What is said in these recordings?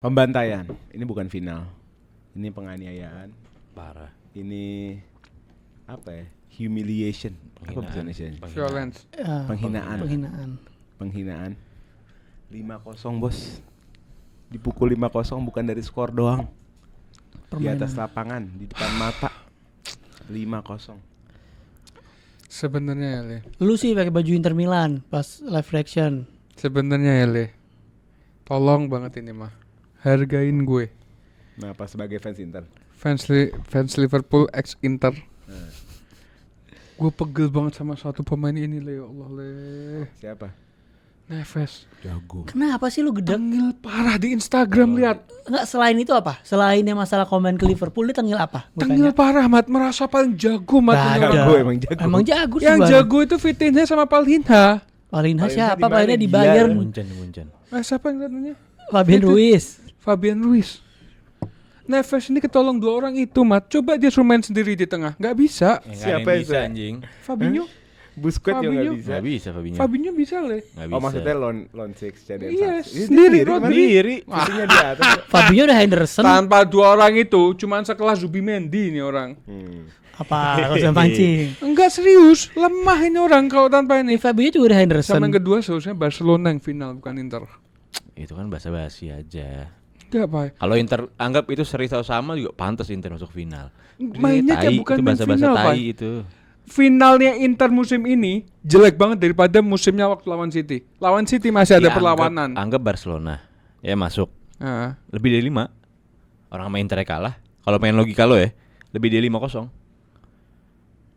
Pembantaian. Ini bukan final. Ini penganiayaan. Parah. Ini apa ya? Humiliation. Apa bahasa Indonesia? Violence. Penghinaan. 5-0 bos. Dipukul 5-0 bukan dari skor doang. Di atas lapangan, di depan mata. 5-0. Sebenarnya ya Le. Lu sih pakai baju Inter Milan pas live reaction. Sebenarnya ya Le. Tolong banget ini mah. Hargain gue. Nah, pas sebagai fans Inter. Fans Liverpool ex Inter. Gue pegel banget sama satu pemain ini Le, ya Allah Le. Siapa? Neves. Jago. Kenapa sih lu gedek? Tengil parah di Instagram lihat. Enggak, selain itu apa? Selain yang masalah komen ke Liverpool, dia tengil apa? Gua Tengil tanya. parah Mat, merasa paling jago Mat. Gak ini ada. orang. Jago, emang jago. Emang jago sih. Yang Bang. jago itu Vitinha sama Palhinha. Palinha siapa? di mana Palinha di dia? Bayern. Muncan. Siapa yang namanya? Fabian Ruiz. Fabian Ruiz. Neves ini ketolong dua orang itu Mat. Coba dia suruh main sendiri di tengah. Gak bisa. Siapa yang bisa itu? anjing? Fabinho. Busquets juga Fabinho. gak bisa. Gak bisa Fabinho. Fabinho bisa Le. Gak bisa. Oh maksudnya lone six jadi Iya, Ini sendiri, kemana? Sendiri. Fisinya di atas. Fabinho udah Henderson. Tanpa dua orang itu cuman sekelas Zubimendi ini orang. Apa? Gak usah mancing. Enggak serius, lemah ini orang kalau tanpa ini. Fabinho juga udah Henderson. Sama yang kedua seharusnya Barcelona yang final bukan Inter. Itu kan basa-basi aja. Enggak Pak. Kalau Inter anggap itu seri sama juga pantas Inter masuk final. Mainnya kayak bukan itu main basa-basa final, Pak. tai itu. Finalnya Inter musim ini jelek banget daripada musimnya waktu lawan City. Lawan City masih ada Ya, perlawanan. Anggap Barcelona ya masuk. Nah, Lebih dari 5. Orang main Inter kalah. Kalau main logika lo ya, lebih dari 5-0.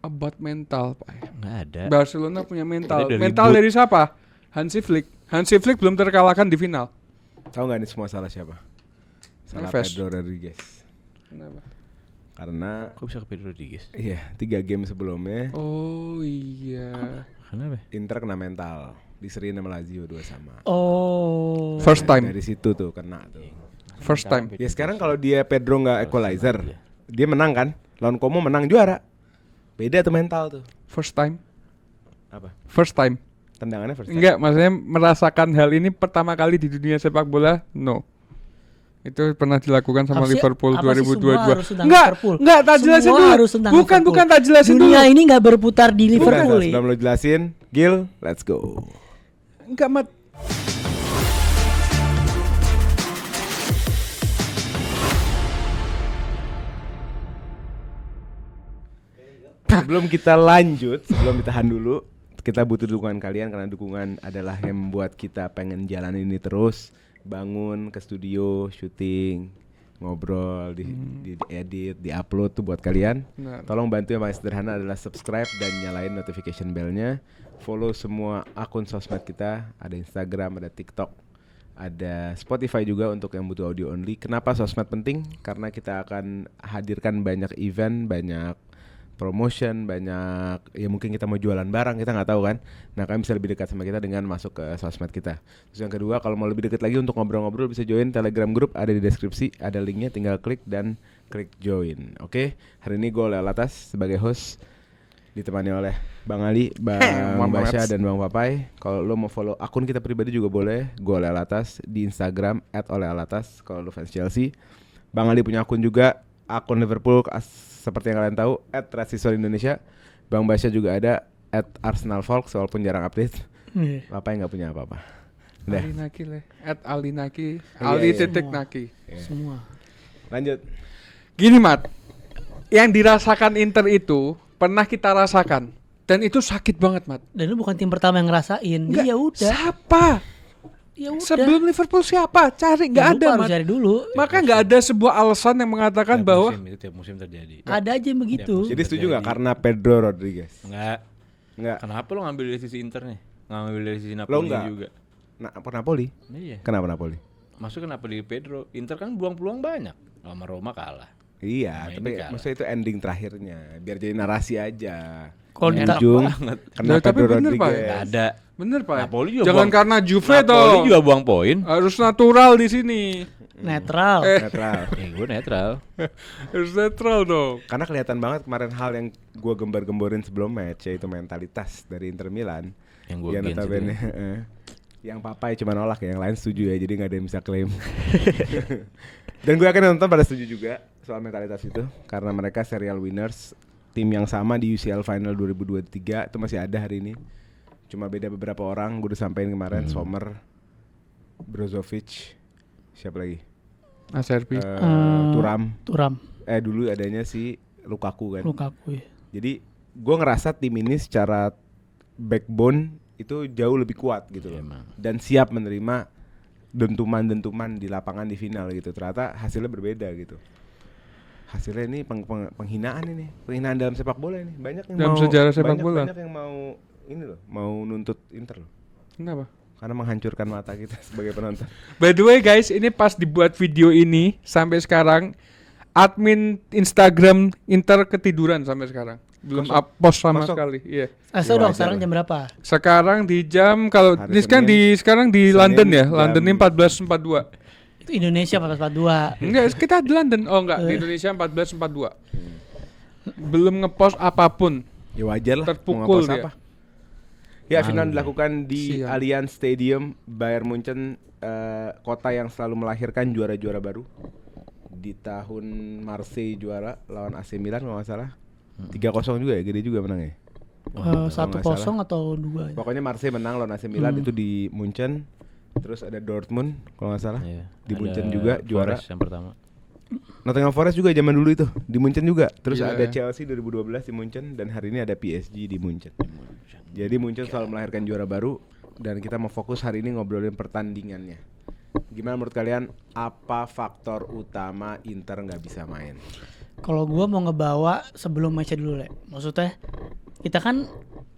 about mental Pak. Enggak ada. Barcelona punya mental. Dari Mental ribut. dari siapa? Hansi Flick. Hansi Flick belum terkalahkan di final. Tahu nggak ini semua salah siapa? Salah Neves. Pedro Rodriguez. Kenapa? Karena Kok bisa ke Pedro Rodriguez? iya 3 game sebelumnya Oh iya. Kenapa? Inter kena mental. Diseriin sama Lazio 2-2. Oh. First time. Dari situ tuh kena tuh. First time. Ya sekarang kalau dia Pedro nggak equalizer, dia menang kan? Lawan Como menang juara. Beda tuh mental tuh. First time. Apa? First time. Tendangannya first time. Enggak, maksudnya merasakan hal ini pertama kali di dunia sepak bola? No. Itu pernah dilakukan sama Apa sih- Liverpool apa sih semua 2022. harus tentang Enggak, Liverpool? enggak, tak jelasin Semua dulu. harus tentang Bukan, Liverpool. bukan, tak jelasin Dunia dulu. ini nggak berputar di Udah, Liverpool. sebelum lo jelasin, Gil, let's go. Enggak, Mat. Sebelum kita lanjut, sebelum ditahan dulu, kita butuh dukungan kalian karena dukungan adalah yang membuat kita pengen jalan ini terus, bangun ke studio, syuting, ngobrol, di edit, di upload tuh buat kalian. Benar. Tolong bantu yang paling sederhana adalah subscribe dan nyalain notification bellnya. Follow semua akun sosmed kita, ada Instagram, ada TikTok, ada Spotify juga untuk yang butuh audio only. Kenapa sosmed penting? Karena kita akan hadirkan banyak event, banyak promotion, banyak ya mungkin kita mau jualan barang, kita nggak tahu kan. Nah kalian bisa lebih dekat sama kita dengan masuk ke sosmed kita. Terus yang kedua, kalau mau lebih dekat lagi untuk ngobrol-ngobrol bisa join Telegram group, ada di deskripsi, ada linknya, tinggal klik dan klik join. Oke, hari ini gue Alatas sebagai host, ditemani oleh Bang Ali, Bang Basya dan Bang Papai. Kalau lo mau follow akun kita pribadi juga boleh, gue Alatas di Instagram @olealatas kalau lo fans Chelsea. Bang Ali punya akun juga, akun Liverpool seperti yang kalian tahu @rasisol_Indonesia. Bang Basya juga ada @ArsenalVolks walaupun jarang update. Iya. Papai nggak punya apa-apa. Udah, Alinaki le. @alinaki. Iya, Ali iya. titik naki. Semua. lanjut. Gini, Mat. Yang dirasakan Inter itu pernah kita rasakan dan itu sakit banget, Mat. Dan lu bukan tim pertama yang ngerasain. Enggak, Ya udah. Siapa? Ya udah. Sebelum Liverpool siapa? Cari, Ya, nggak lu ada, harus Mat. cari dulu. Maka nggak ada sebuah alasan yang mengatakan bahwa Tiap musim terjadi. Ada aja yang begitu. musim. Jadi setuju nggak karena Pedro Rodriguez? Enggak. Nggak. Kenapa lo ngambil dari sisi Inter nih? Ngambil dari sisi Lo Napoli nggak? juga. Nah, apa Napoli? Iya. Kenapa Napoli? Masuk kenapa di Pedro? Inter kan peluang banyak. Sama Roma kalah. Iya, Nah, tapi ini kalah. maksudnya itu ending terakhirnya, biar jadi narasi aja. Kalau Di dita- ujung banget. kena Ya, tapi Pedro bener, Pak. Rodriguez. Enggak ada. bener, Pak. Napoli juga Jangan buang- karena Juve Napoli toh. juga buang poin. Harus natural di sini. netral. Netral. Ya gue netral. Harus netral dong. Karena kelihatan banget kemarin hal yang gua gembar-gemborin sebelum match, yaitu mentalitas dari Inter Milan. Yang gue Yang gens itu notabene ya. Yang Papai cuma nolak ya, yang lain setuju ya, jadi nggak ada yang bisa klaim. Dan gue akan nonton pada setuju juga soal mentalitas itu, karena mereka serial winners, tim yang sama di UCL Final 2023 itu masih ada hari ini. Cuma beda beberapa orang, gue udah sampein kemarin, Sommer, Brozovic, siapa lagi? Acerbi. Thuram. Dulu adanya si Lukaku kan. Lukaku ya. Jadi gue ngerasa tim ini secara backbone itu jauh lebih kuat gitu loh. Emang. Dan siap menerima dentuman-dentuman di lapangan di final gitu. Ternyata hasilnya berbeda gitu. Hasilnya ini penghinaan ini, penghinaan dalam sepak bola ini. Banyak yang Dalam mau sejarah sepak bola. Banyak yang mau ini loh, mau nuntut Inter loh. Kenapa? Karena menghancurkan mata kita sebagai penonton. By the way guys, ini pas dibuat video ini sampai sekarang admin Instagram Inter ketiduran sampai sekarang. Belum Kosong. post sama Kosong. sekali. Iya. So dong, wajar sekarang lah. jam berapa? Sekarang di jam kalau Hari ini sekarang di Senin London ya. jam- London ini 14.42. Itu Indonesia 1442. Enggak, kita di London. Oh enggak, di Indonesia 14.42. Belum ngepost apapun. Ya wajar lah. Terpukul mau ngepost dia. apa. Ya final dilakukan di Sial. Allianz Stadium. Bayern Munchen, kota yang selalu melahirkan juara-juara baru. Di tahun Marseille juara lawan AC Milan kalau nggak salah. 3-0 juga ya, gede juga menangnya. Kalau nggak 1-0 salah. atau 2 ya? Pokoknya Marseille menang lawan AC Milan itu di Munchen. Terus ada Dortmund kalau nggak salah. Iya. Di Ada Munchen juga juara. Forest yang pertama. Nottingham Forest juga zaman dulu itu di Munchen juga. Terus Gila ada ya. Chelsea 2012 di Munchen dan hari ini ada PSG di Munchen. Jadi Munchen selalu melahirkan juara baru dan kita mau fokus hari ini ngobrolin pertandingannya. Gimana menurut kalian, apa faktor utama Inter nggak bisa main? Kalau gua mau ngebawa sebelum match dulu, Le. Maksudnya kita kan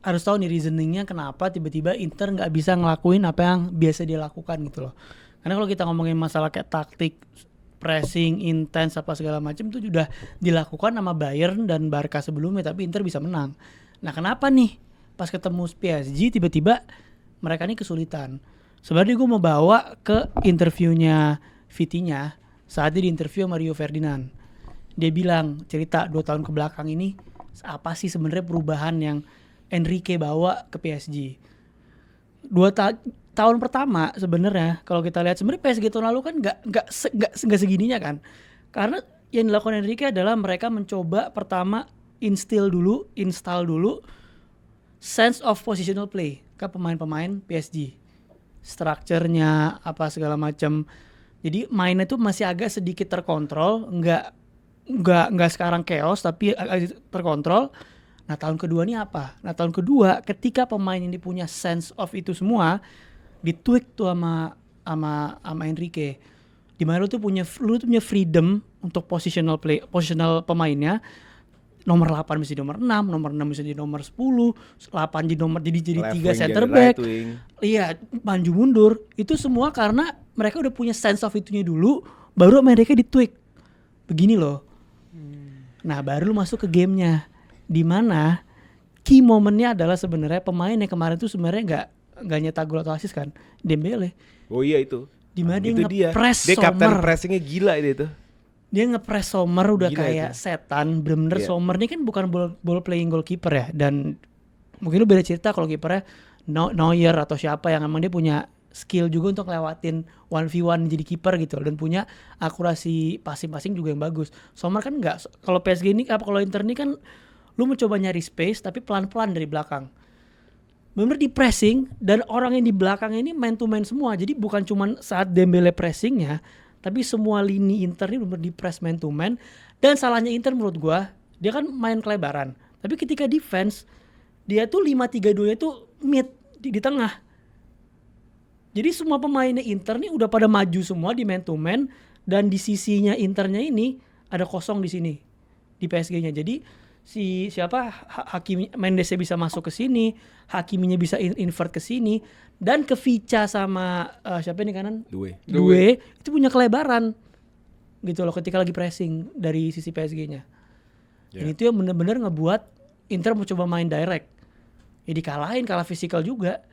harus tahu nih reasoningnya kenapa tiba-tiba Inter nggak bisa ngelakuin apa yang biasa dia lakukan gitu loh. Karena kalau kita ngomongin masalah kayak taktik, pressing, intens apa segala macam itu sudah dilakukan sama Bayern dan Barca sebelumnya, tapi Inter bisa menang. Nah kenapa nih pas ketemu PSG tiba-tiba mereka ini kesulitan? Sebenarnya gue mau bawa ke interviewnya Vitinha saat dia diinterview sama Rio Ferdinand. Dia bilang cerita 2 tahun ke belakang ini apa sih sebenarnya perubahan yang Enrique bawa ke PSG. 2 tahun pertama sebenarnya kalau kita lihat sebenarnya PSG tahun lalu kan nggak segininya kan. Karena yang dilakukan Enrique adalah mereka mencoba pertama install dulu sense of positional play ke pemain-pemain PSG. Strukturnya apa segala macam. Jadi mainnya tuh masih agak sedikit terkontrol, nggak sekarang chaos tapi agak terkontrol. Nah tahun kedua ini apa? Nah tahun kedua ketika pemain ini punya sense of itu semua, ditweak tuh sama Enrique. Dimana lu tuh punya freedom untuk positional pemainnya. Nomor 8 bisa di nomor 6, nomor 6 bisa di nomor 10, 8 jadi 3 center back. Iya, maju mundur. Itu semua karena mereka udah punya sense of itunya dulu, baru mereka ditweak. Begini loh. Nah, baru lu masuk ke gamenya. Di mana key momennya adalah sebenarnya pemain yang kemarin tuh sebenarnya nggak nyetak gol atau assist kan, Dembele. Oh iya itu. Di mana Itu dia nge-press Dia kapten Sommer. pressingnya gila itu. Dia nge-press Sommer udah Gila kayak itu. setan. Bener-bener Iya. Sommer ini kan bukan ball playing goalkeeper ya. Dan mungkin lu beda cerita kalau kipernya Neuer atau siapa yang emang dia punya skill juga untuk lewatin 1v1 jadi kiper gitu. Dan punya akurasi passing juga yang bagus. Sommer kan enggak. Kalau PSG ini, kalau Inter ini kan lu mencoba nyari space tapi pelan-pelan dari belakang. Bener di pressing dan orang yang di belakang ini man to man semua. Jadi bukan cuma saat Dembele pressingnya, tapi semua lini Inter ini bener di press man to man. Dan salahnya Inter menurut gua, dia kan main kelebaran. Tapi ketika defense, dia tuh 5-3-2 itu mid di tengah. Jadi semua pemainnya Inter nih udah pada maju semua di man to man dan di sisinya Internya ini ada kosong di sini di PSG-nya. Jadi Hakimi Mendesnya bisa masuk ke sini, Hakiminya bisa invert ke sini dan ke Vica sama siapa nih kanan? Due itu punya kelebaran gitu loh ketika lagi pressing dari sisi PSG-nya. Dan itu yang benar-benar ngebuat Inter mau coba main direct. Ya kalah fisikal juga.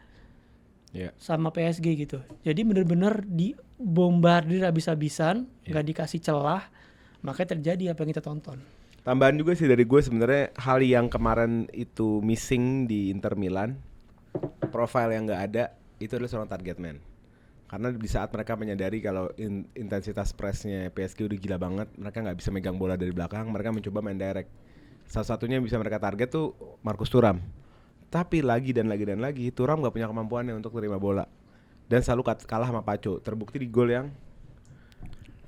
Sama PSG gitu. Jadi benar-benar dibombardir habis-habisan, nggak dikasih celah, makanya terjadi apa yang kita tonton. Tambahan juga sih dari gue sebenarnya hal yang kemarin itu missing di Inter Milan, profile yang nggak ada itu adalah seorang target man. Karena di saat mereka menyadari kalau intensitas pressnya PSG udah gila banget, mereka nggak bisa megang bola dari belakang, mereka mencoba main direct. Salah satunya yang bisa mereka target tuh Marcus Thuram. Tapi lagi dan lagi Thuram nggak punya kemampuannya untuk terima bola dan selalu kalah sama Pacho. Terbukti di gol yang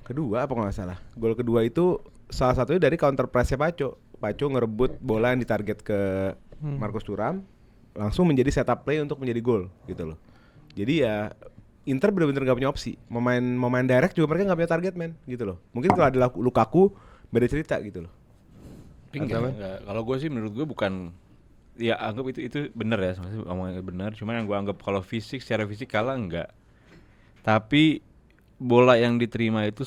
kedua apa nggak salah. Gol kedua itu salah satunya dari counter pressnya Pacho. Pacho ngerebut bola yang ditarget ke Marcus Thuram, langsung menjadi setup play untuk menjadi gol gitu loh. Jadi ya Inter benar-benar gak punya opsi. Mau main direct juga mereka gak punya target man gitu loh. Mungkin kalau ada Lukaku beda cerita gitu loh. Enggak. Kalau gue sih menurut gue bukan, ya anggap itu benar ya, maksudnya ngomongnya benar. Cuman yang gue anggap kalau secara fisik kalah enggak. Tapi bola yang diterima itu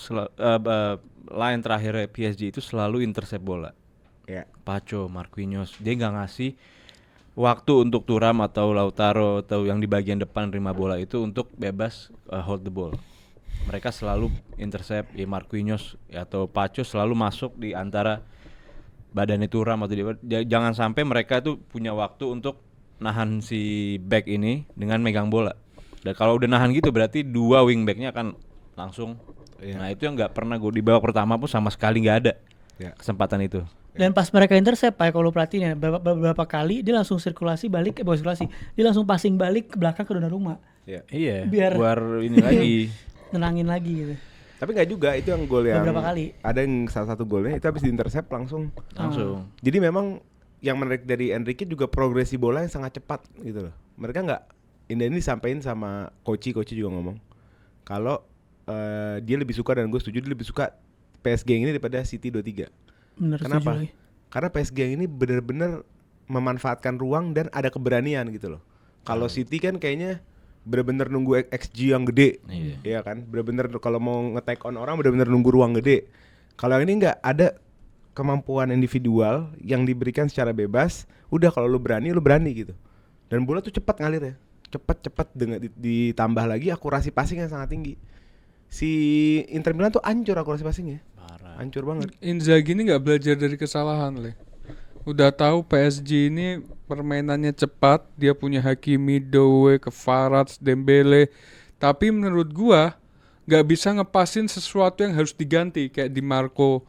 line terakhir PSG itu selalu intercept bola. Ya. Pacho, Marquinhos, dia nggak ngasih waktu untuk Thuram atau Lautaro atau yang di bagian depan terima bola itu untuk bebas hold the ball. Mereka selalu intercept, ya Marquinhos atau Pacho selalu masuk di antara badannya Thuram atau jangan sampai mereka tuh punya waktu untuk nahan si back ini dengan megang bola. Dan kalau udah nahan gitu berarti dua wing backnya akan langsung. Nah itu yang nggak pernah gue di babak pertama pun sama sekali nggak ada kesempatan itu. Dan pas mereka intercept, Pak, kalau perhatiin ya, beberapa kali dia langsung sirkulasi balik, bukan sirkulasi, dia langsung passing balik ke belakang ke Donnarumma. Iya. Biar Biar ini lagi. Nenangin lagi gitu. Tapi nggak juga, itu yang gol yang Beberapa kali. Ada yang salah satu golnya itu habis diintercept langsung. Jadi memang yang menarik dari Enrique juga progresi bola yang sangat cepat gitu loh. Mereka nggak, ini disampaikan sama coach juga ngomong kalau dia lebih suka, dan gue setuju, dia lebih suka PSG yang ini daripada City 2-3. Bener, kenapa? Karena PSG yang ini benar-benar memanfaatkan ruang dan ada keberanian gitu loh. Kalau City kan kayaknya benar-benar nunggu XG yang gede, iya kan? Benar-benar kalau mau nge-take on orang benar-benar nunggu ruang gede. Kalau yang ini nggak ada kemampuan individual yang diberikan secara bebas. Udah kalau lu berani gitu. Dan bola tuh cepat ngalir ya, cepat dengan ditambah lagi akurasi passing yang sangat tinggi. Si Inter Milan tuh hancur akurasi passingnya. Hancur banget. Inzaghi ini nggak belajar dari kesalahan, Le. Udah tahu PSG ini permainannya cepat, dia punya Hakimi, Doué, Kvarat, Dembele. Tapi menurut gua nggak bisa ngepasin sesuatu yang harus diganti kayak Di Marco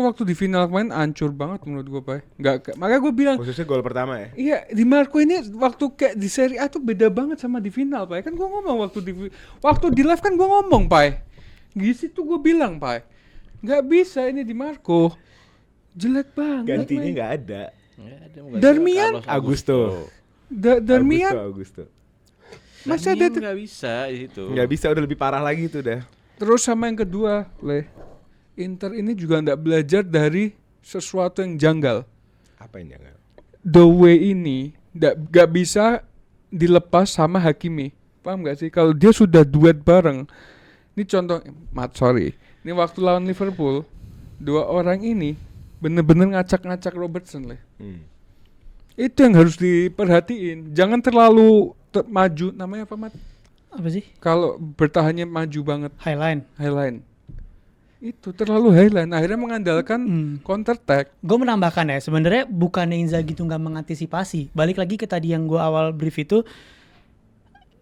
waktu di final kemarin hancur banget menurut gua, Pak. Makanya gua bilang khususnya gol pertama ya. Iya, Di Marco ini waktu kayak di Serie A tuh beda banget sama di final, Pak. Kan gua ngomong waktu di live kan gua ngomong, Pak. Gitu tuh gua bilang, Pak. Nggak bisa ini Di Marco, jelek banget. Gantinya nggak ada. Darmian, Augusto. Darmian, Masih ada nggak bisa itu. Nggak bisa, udah lebih parah lagi itu dah. Terus sama yang kedua, Le, Inter ini juga nggak belajar dari sesuatu yang janggal. Apa yang janggal? The way ini nggak bisa dilepas sama Hakimi. Paham nggak sih? Kalau dia sudah duet bareng, ini contoh, ini waktu lawan Liverpool, dua orang ini bener-bener ngacak-ngacak Robertson, Le. Itu yang harus diperhatiin. Jangan terlalu maju, namanya apa, Mat? Apa sih? Kalau bertahannya maju banget. Highline. Itu terlalu highline. Akhirnya mengandalkan counter attack. Gue menambahkan ya, sebenarnya bukannya Inzaghi itu nggak mengantisipasi. Balik lagi ke tadi yang gue awal brief itu,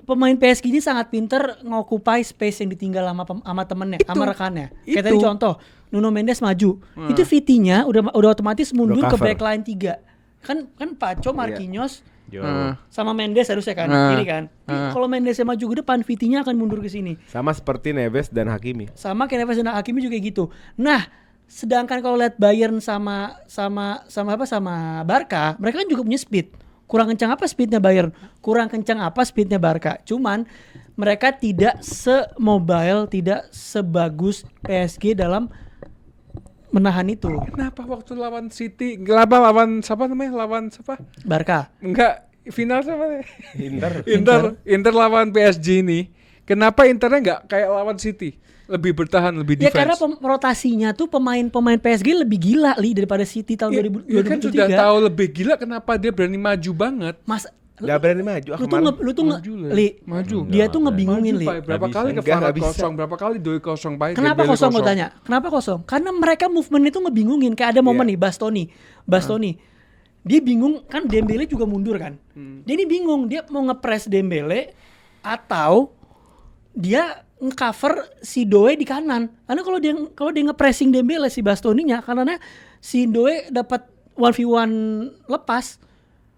pemain PSG ini sangat pinter ngokupai space yang ditinggal sama temennya, sama rekannya. Kayak tadi contoh, Nuno Mendes maju. Itu VT-nya udah otomatis mundur ke backline 3. Kan Pacho, Marquinhos, sama Mendes harusnya kan, kiri kan. Kalau Mendesnya maju ke depan, VT-nya akan mundur ke sini. Sama seperti Neves dan Hakimi. Sama kayak Neves dan Hakimi juga gitu. Nah, sedangkan kalau lihat Bayern sama Barca, mereka kan juga punya speed. Kurang kencang apa speednya Bayern? Kurang kencang apa speednya Barca? Cuman mereka tidak se-mobile, tidak sebagus PSG dalam menahan itu. Kenapa waktu lawan City, lawan siapa? Barca. Enggak, final siapa? Inter. Inter lawan PSG ini. Kenapa Internya enggak kayak lawan City? Lebih bertahan, lebih defense. Ya karena rotasinya tuh pemain PSG lebih gila daripada City tahun 2023. Ya kan sudah tahu lebih gila, kenapa dia berani maju banget? Mas, nggak berani maju. Lu tuh maju. Dia tuh ngebingungin, Li. Berapa kali ke Farad kosong, berapa kali Doi kosong, baik. Kenapa kosong gue tanya? Kenapa kosong? Karena mereka movement itu ngebingungin. Kayak ada momen nih, Bastoni. Dia bingung kan, Dembele juga mundur kan. Dia ini bingung, dia mau ngepres Dembele atau dia nge-cover si Doe di kanan. Karena kalau dia nge-pressing Dembele si Bastoninya, karena si Doe dapat 1v1 lepas.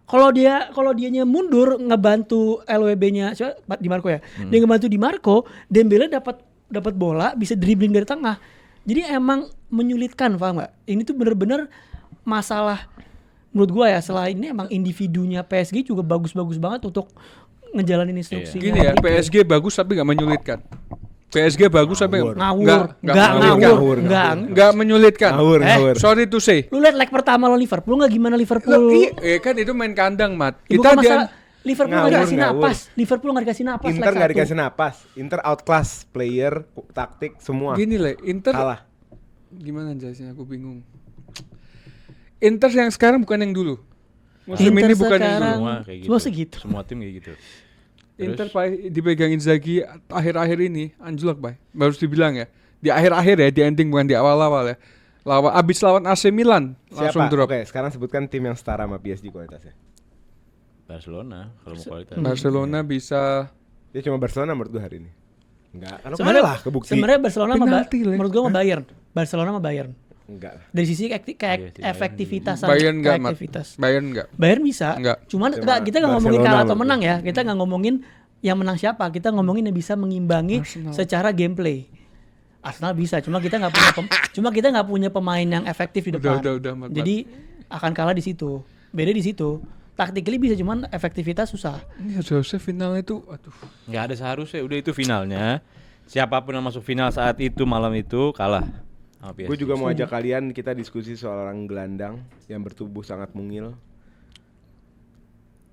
Kalau dianya mundur ngebantu LWB-nya Di Marco ya. Dia ngebantu Di Marco, Dembele dapat bola bisa dribbling dari tengah. Jadi emang menyulitkan, paham enggak? Ini tuh bener-bener masalah menurut gua ya. Selain ini emang individunya PSG juga bagus-bagus banget untuk ngejalanin instruksinya. Gini ya, PSG bagus tapi nggak menyulitkan. PSG bagus tapi ngawur. Nggak menyulitkan. Ngawur. Sorry to say. Lu lihat leg pertama lo Liverpool nggak gimana Liverpool? Kan itu main kandang, Mat. Bukan masalah Liverpool nggak Ngawur, dikasih napas. Liverpool nggak dikasih napas. Inter nggak dikasih napas. Inter outclass player, taktik semua. Gini Le, Inter kalah. Gimana jelasnya? Aku bingung. Inter yang sekarang bukan yang dulu. Musim ini bukan yang dulu. Semua kayak gitu. Semua segitu. Semua tim kayak gitu. Inter dipegang Inzaghi akhir-akhir ini anjlok, Bay. Baru dibilang ya. Di akhir-akhir ya, di ending bukan di awal-awal ya. Abis lawan AC Milan langsung Siapa? drop. Oke, sekarang sebutkan tim yang setara sama PSG kualitasnya. Barcelona kalau mau kualitas. Barcelona bisa. Dia cuma Barcelona menurut gue hari ini. Enggak, karena Sebenarnya kalah kebukti. Sebenarnya Barcelona Penalti, Le. menurut gua sama Bayern. Barcelona sama Bayern. Enggak. Dari sisi Iya sih, efektivitasan. Bayern enggak, Mat. kreativitas. Bayern enggak. Bayern bisa. Enggak. Cuman Cuma kita nggak ngomongin Barcelona kalah atau menurut menang ya. Kita nggak ngomongin yang menang siapa. Kita ngomongin yang bisa mengimbangi Arsenal. secara gameplay. Arsenal bisa, cuma kita nggak punya pemain yang efektif di depan. Udah, Mat. Jadi akan kalah di situ. Beda di situ. Tactically bisa, cuman efektivitas susah. Ini harusnya finalnya itu aduh. Nggak ada seharusnya, udah itu finalnya. Siapapun yang masuk final saat itu malam itu kalah. Gue juga mau ajak kalian kita diskusi soal orang gelandang yang bertubuh sangat mungil,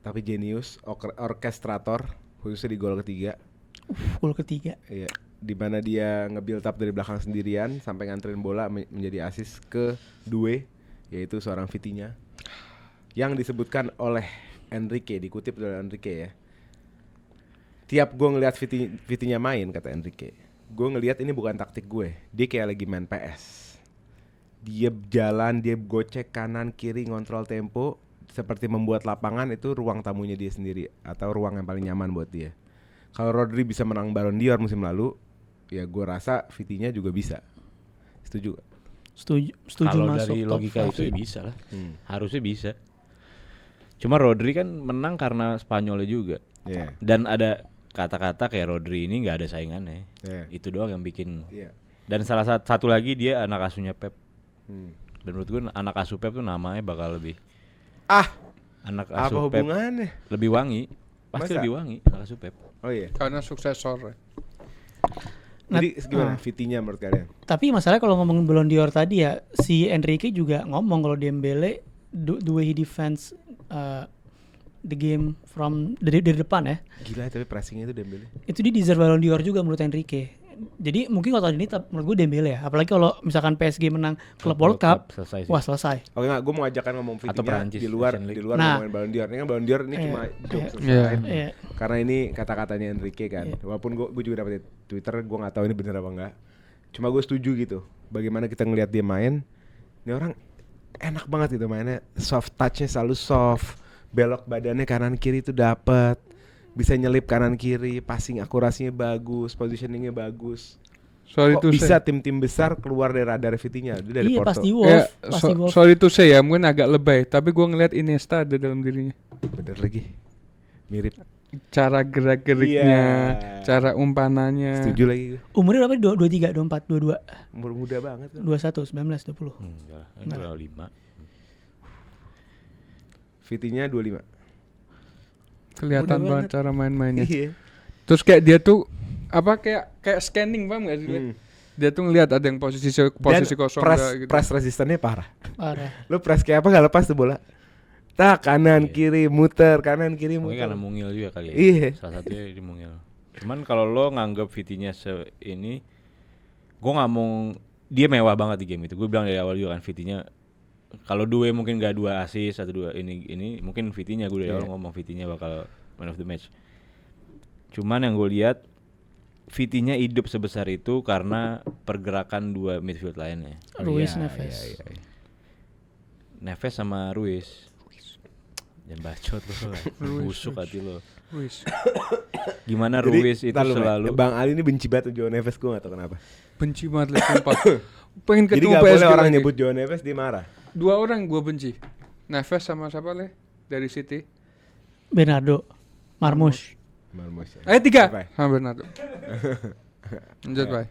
tapi jenius, orkestrator, khususnya di gol ketiga. Gol ketiga. Iya, di mana dia nge-build up dari belakang sendirian sampai nganterin bola menjadi assist ke Due, yaitu seorang Vitinha. Yang disebutkan oleh Enrique, dikutip dari Enrique ya. Tiap gue ngelihat Vitinha main, kata Enrique, gue ngelihat ini bukan taktik gue. Dia kayak lagi main PS. Dia jalan, dia gocek kanan kiri, ngontrol tempo, seperti membuat lapangan itu ruang tamunya dia sendiri atau ruang yang paling nyaman buat dia. Kalau Rodri bisa menang Ballon d'Or musim lalu, ya gue rasa Vitinha juga bisa. Setuju gak? Setuju kalau masuk dari top logika five. itu ya bisa lah. Harusnya bisa. Cuma Rodri kan menang karena Spanyolnya juga. Iya. Dan ada kata-kata kayak Rodri ini nggak ada saingannya. Iya. Itu doang yang bikin. Iya. Dan salah satu lagi dia anak asuhnya Pep. Hmm. Dan menurut gue anak asuh Pep tuh namanya bakal lebih anak Apa asuh Pep hubungannya? lebih wangi. Pasti Masa? lebih wangi anak asuh Pep. Oh iya. Karena suksesor. Jadi gimana Vitinha menurut kalian? Tapi masalahnya kalau ngomongin Ballon d'Or tadi ya, si Enrique juga ngomong kalau Dembele the way he defends the game from dari depan ya. Gila tapi pressingnya itu Dembele. Itu dia deserve Ballon d'Or juga menurut Enrique. Jadi mungkin kalau tahun ini menurut gue Dembele ya. Apalagi kalau misalkan PSG menang Club World Cup, selesai sih. wah selesai. Oke nggak, gue mau ajakan ngomong Atau Vitinha Perancis, di luar Nation League. Nah. ngomongin Ballon d'Or. Ini kan Ballon d'Or ini cuma jokes Iya. aside. Iya. Karena ini kata-katanya Enrique kan. Iya. Walaupun gue juga dapet di Twitter, gue nggak tahu ini bener apa enggak. Cuma gue setuju gitu. Bagaimana kita ngelihat dia main, ini orang enak banget gitu mainnya. Soft touch-nya selalu soft. Belok badannya kanan kiri itu dapat. Bisa nyelip kanan kiri, passing akurasinya bagus, positioningnya bagus. Sorry Kok to bisa say. tim-tim besar keluar dari radar Vitinha? Dia dari Iya Porto. pasti Wolf, Ya, pasti Wolf. sorry to say ya, mungkin agak lebay, tapi gua ngeliat Iniesta ada dalam dirinya. Bener lagi. Mirip. Cara gerak-geriknya, Iya. cara umpanannya. Setuju lagi gue. Umurnya berapa? 23, 24, 22, Umur muda banget kan. 21, 19, 20. Enggak, ini udah 5. Vitinha 25. Kelihatan Mudah banget banget. cara main-mainnya. Iya. Terus kayak dia tuh apa kayak scanning, paham gak sih? Le? Dia tuh ngeliat ada yang posisi kosong press, nggak gitu. press resistannya parah. Parah. Lu press kayak apa gak lepas tuh bola? Tak kanan kiri muter, kanan kiri Mungkin muter. karena mungil juga kali ya. Iya. Salah satunya di mungil. Cuman kalau lo nganggap Vitinha ini, gue nggak mau dia mewah banget di game itu. Gue bilang dari awal juga kan Vitinha. Kalau Due mungkin gak 2 assist atau 2 ini mungkin Vitinha, gue dari awal ngomong Vitinha bakal man of the match. Cuman yang gue lihat Vitinha hidup sebesar itu karena pergerakan 2 midfield lainnya. Ruiz, Iya, Neves. iya, iya. Neves sama Ruiz. Jangan bacot lu. Busuk hati lu. Ruiz. Gimana Jadi, Ruiz itu ntar lu, selalu Bang Ali ini benci banget Joao Neves, gue gak tau kenapa. Benci banget lah sumpah. Pengen Jadi ketemu gak PSG boleh orang lagi. nyebut Joao Neves dia marah. 2 orang gue benci. Neves sama siapa le? Dari City. Bernardo, Marmoush. Marmoush. 3. Apa ya? Bernardo. Lanjut, Bay.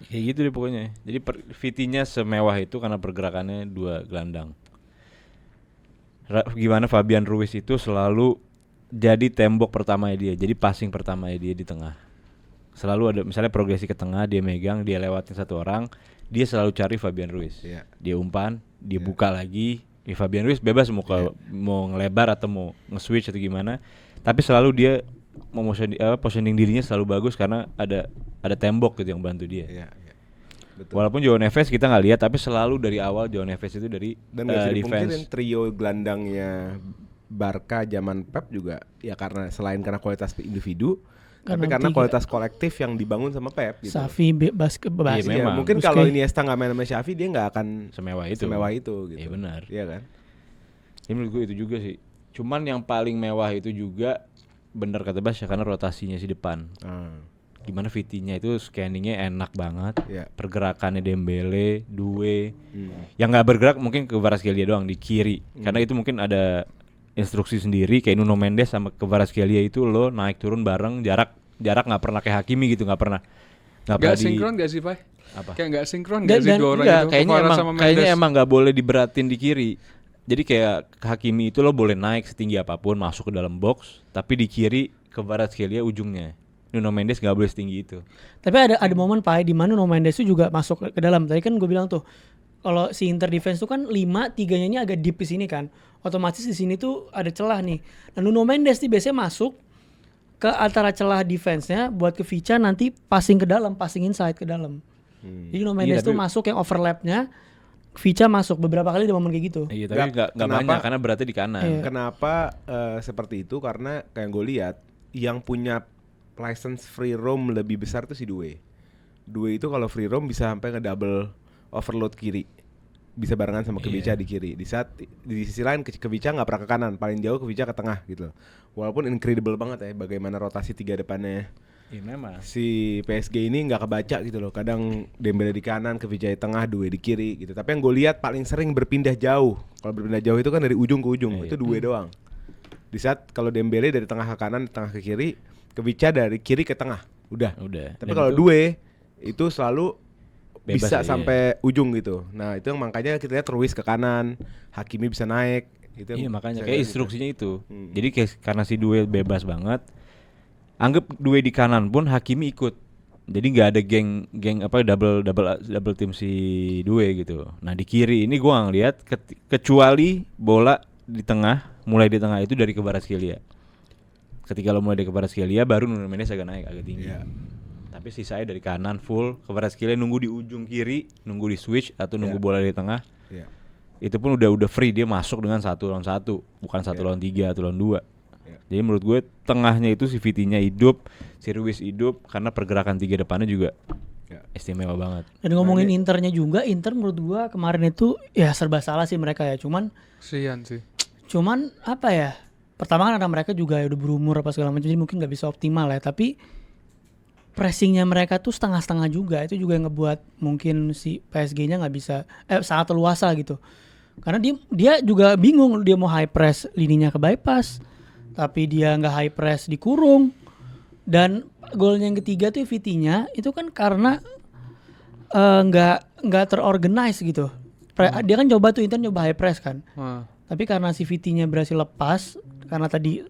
kayak gitu deh pokoknya. Jadi Vitinha semewah itu karena pergerakannya 2 gelandang. Gimana Fabian Ruiz itu selalu jadi tembok pertamanya dia, jadi passing pertamanya dia di tengah. Selalu ada misalnya progresi ke tengah, dia megang, dia lewatin satu orang, dia selalu cari Fabian Ruiz. Iya. Dia umpan, dia buka lagi. Fabian Ruiz bebas mau mau ngelebar atau mau nge-switch atau gimana. Tapi selalu dia positioning dirinya selalu bagus karena ada tembok gitu yang bantu dia. Iya, iya. Betul. Walaupun Joao Neves kita nggak lihat, tapi selalu dari awal Joao Neves itu dari Dan gak bisa dipungkirin defense. trio gelandangnya Barca zaman Pep juga ya selain karena kualitas individu, tapi karena tiga. kualitas kolektif yang dibangun sama Pep gitu. Xavi, Basket, Iya, Iya, memang. mungkin Busquets. kalau Iniesta nggak main sama Xavi dia nggak akan Semewah itu. semewah itu gitu. Iya benar. Iya kan? Ini menurut gue itu juga sih. Cuman yang paling mewah itu juga benar kata Bas ya karena rotasinya si depan. Gimana Vitinha itu scanningnya enak banget. Iya. Pergerakannya Dembele, Due. Yang nggak bergerak mungkin ke Kvaratskhelia doang di kiri. Karena itu mungkin ada instruksi sendiri kayak Nuno Mendes sama Kvaratskhelia itu lo naik turun bareng jarak nggak pernah kayak Hakimi gitu, nggak pernah Gak sinkron gak sih, Pak? Apa? Kayak gak sinkron Dan- gak sih dan 2 orang Enggak, itu? kayaknya Kvara emang sama kayaknya Mendes. emang nggak boleh diberatin di kiri. Jadi kayak Hakimi itu lo boleh naik setinggi apapun masuk ke dalam box, tapi di kiri ke Kvaratskhelia ujungnya. Nuno Mendes nggak boleh setinggi itu. Tapi ada momen Pak di mana Nuno Mendes itu juga masuk ke dalam. Tadi kan gue bilang tuh kalau si Inter defense tuh kan 5-3-nya ini agak deep di sini kan. Otomatis di sini tuh ada celah nih. Nah Nuno Mendes nih biasanya masuk ke antara celah defense-nya buat ke Vicha nanti passing ke dalam, passing inside ke dalam. Jadi Nuno Mendes Iya, tuh tapi- masuk yang overlap-nya, Vicha masuk beberapa kali ada momen kayak gitu. Iya, tapi nggak kenapa- banyak karena beratnya di kanan. Iya. Kenapa seperti itu? Karena kayak gue lihat yang punya license free roam lebih besar tuh si Due. Due itu kalau free roam bisa sampai nge-double overload kiri. Bisa barengan sama Kevicha di kiri. Di saat di sisi lain Kevicha nggak pernah ke kanan, paling jauh Kevicha ke tengah gitu. Walaupun incredible banget ya bagaimana rotasi 3 depannya Iya memang. si PSG ini nggak kebaca gitu loh. Kadang Dembele di kanan, Kevicha di tengah, Due di kiri gitu. Tapi yang gue lihat paling sering berpindah jauh. Kalau berpindah jauh itu kan dari ujung ke ujung. Itu Due doang. Di saat kalau Dembele dari tengah ke kanan, tengah ke kiri, Kevicha dari kiri ke tengah. Udah. Dan Tapi kalau itu Due itu selalu bebas bisa ya, sampai ujung gitu. Nah, itu yang makanya kita lihat Ruiz ke kanan, Hakimi bisa naik. Itu Iya yang makanya saya kayak lihat instruksinya itu. Jadi kayak karena si Due bebas banget. Anggap Due di kanan pun Hakimi ikut. Jadi nggak ada geng double tim si Due gitu. Nah di kiri ini gua ngeliat kecuali bola di tengah, mulai di tengah itu dari Kvaratskhelia. Ketika lo mulai dari Kvaratskhelia baru Nuno Mendes agak naik agak tinggi. Iya. Tapi sisanya dari kanan full, Kvaratskhelia nunggu di ujung kiri, nunggu di switch atau nunggu bola di tengah. Iya. Itu pun udah free, dia masuk dengan 1 lawan 1, bukan 1 lawan 3 atau lawan 2. Jadi menurut gue tengahnya itu si Vitinha hidup, si Ruiz hidup karena pergerakan 3 depannya juga istimewa banget. Dan ngomongin Internya juga, Inter menurut gua kemarin itu ya serba salah sih mereka ya. Kesian sih. Cuman apa ya? Pertama kan karena mereka juga udah berumur apa segala macam jadi mungkin nggak bisa optimal ya. Tapi pressingnya mereka tuh setengah-setengah juga. Itu juga yang ngebuat mungkin si PSG-nya nggak bisa sangat leluasa gitu. Karena dia juga bingung dia mau high press lininya ke bypass, tapi dia nggak high press dikurung. Dan golnya yang ketiga tuh Vitinha itu kan karena nggak terorganize gitu. Dia kan coba tuh Inter nyoba high press kan. Tapi karena si Vitinha berhasil lepas karena tadi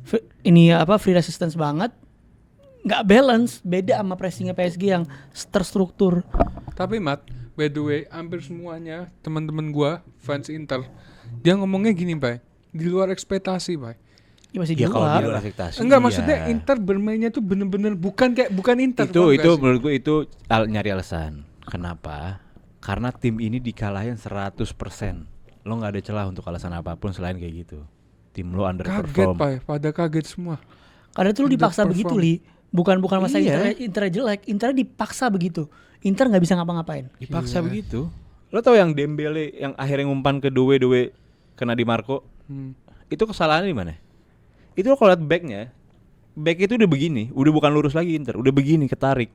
free resistance banget, nggak balance, beda sama pressingnya PSG yang terstruktur. Tapi Mat, by the way, hampir semuanya teman-teman gua fans Inter, dia ngomongnya gini, Bay. Di luar ekspektasi, Bay. Ya masih Ya di kalau luar. di luar ekspektasi. Enggak, iya. maksudnya Inter bermainnya tuh bener-bener bukan Inter. Itu paham gak sih? menurut gue itu nyari alasan. Kenapa? Karena tim ini dikalahin 100%. Lo nggak ada celah untuk alasan apapun selain kayak gitu. Tim lo kaget, underperform. Bay. Pada kaget semua. Karena itu lu dipaksa begitu, Li. Bukan masalah Iya. Inter jelek, Inter dipaksa begitu. Inter nggak bisa ngapa-ngapain. Dipaksa begitu. Lo tau yang Dembele yang akhirnya ngumpan ke Due kena Di Marco. Hmm. Itu kesalahannya di mana? Itu kalau lihat backnya, back itu udah begini, udah bukan lurus lagi Inter, udah begini ketarik.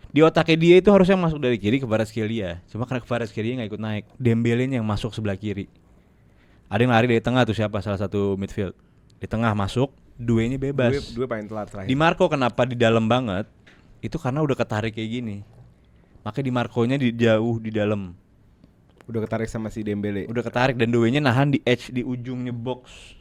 Di otaknya dia itu harusnya masuk dari kiri ke Kvaratskhelia. Cuma karena Kvaratskhelia nggak ikut naik, Dembele yang masuk sebelah kiri. Ada yang lari dari tengah tuh siapa? Salah satu midfield. Di tengah masuk, duenya bebas. Dua paling telat terakhir. Di Marco kenapa di dalam banget? Itu karena udah ketarik kayak gini. Makanya Di Marco-nya di jauh di dalam. Udah ketarik sama si Dembele. Udah ketarik dan duenya nahan di edge di ujungnya box.